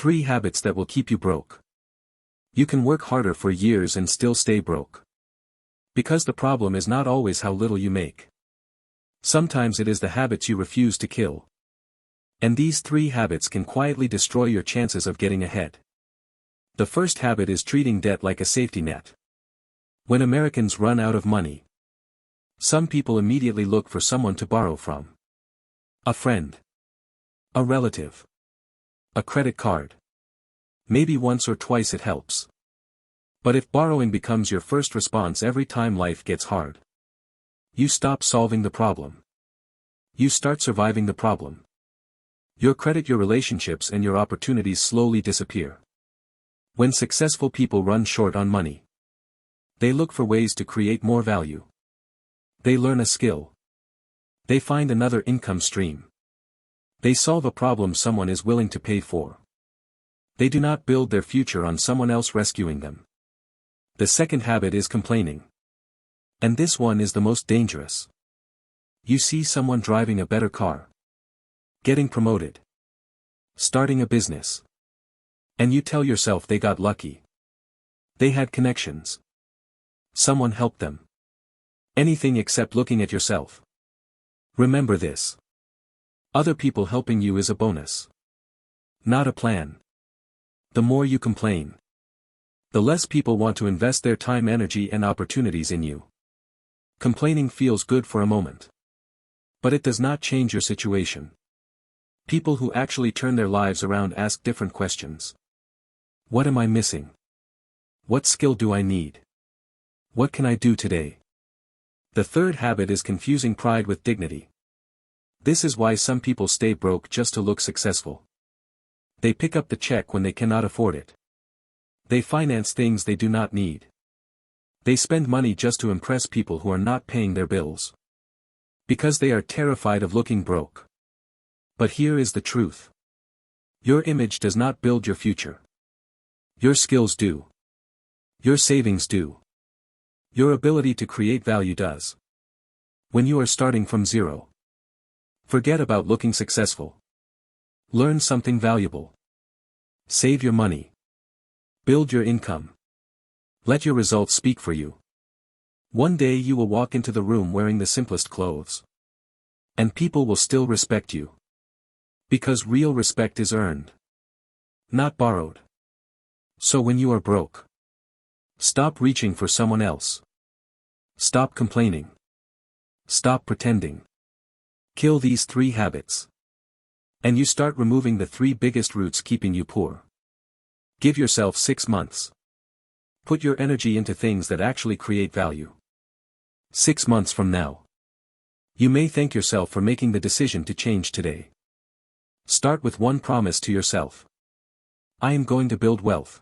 3 habits that will keep you broke. You can work harder for years and still stay broke. Because the problem is not always how little you make. Sometimes it is the habits you refuse to kill. And these 3 habits can quietly destroy your chances of getting ahead. The first habit is treating debt like a safety net. When Americans run out of money, some people immediately look for someone to borrow from. A friend. A relative. A credit card. Maybe once or twice it helps. But if borrowing becomes your first response every time life gets hard, you stop solving the problem. You start surviving the problem. Your credit, your relationships, and your opportunities slowly disappear. When successful people run short on money, they look for ways to create more value. They learn a skill. They find another income stream. They solve a problem someone is willing to pay for. They do not build their future on someone else rescuing them. The second habit is complaining. And this one is the most dangerous. You see someone driving a better car, getting promoted, starting a business, and you tell yourself they got lucky. They had connections. Someone helped them. Anything except looking at yourself. Remember this. Other people helping you is a bonus, not a plan. The more you complain, the less people want to invest their time, energy, and opportunities in you. Complaining feels good for a moment, but it does not change your situation. People who actually turn their lives around ask different questions. What am I missing? What skill do I need? What can I do today? The third habit is confusing pride with dignity. This is why some people stay broke just to look successful. They pick up the check when they cannot afford it. They finance things they do not need. They spend money just to impress people who are not paying their bills. Because they are terrified of looking broke. But here is the truth. Your image does not build your future. Your skills do. Your savings do. Your ability to create value does. When you are starting from zero, forget about looking successful. Learn something valuable. Save your money. Build your income. Let your results speak for you. One day you will walk into the room wearing the simplest clothes. And people will still respect you. Because real respect is earned, not borrowed. So when you are broke, stop reaching for someone else. Stop complaining. Stop pretending. Kill these 3 habits. And you start removing the 3 biggest roots keeping you poor. Give yourself 6 months. Put your energy into things that actually create value. 6 months from now, you may thank yourself for making the decision to change today. Start with one promise to yourself. I am going to build wealth.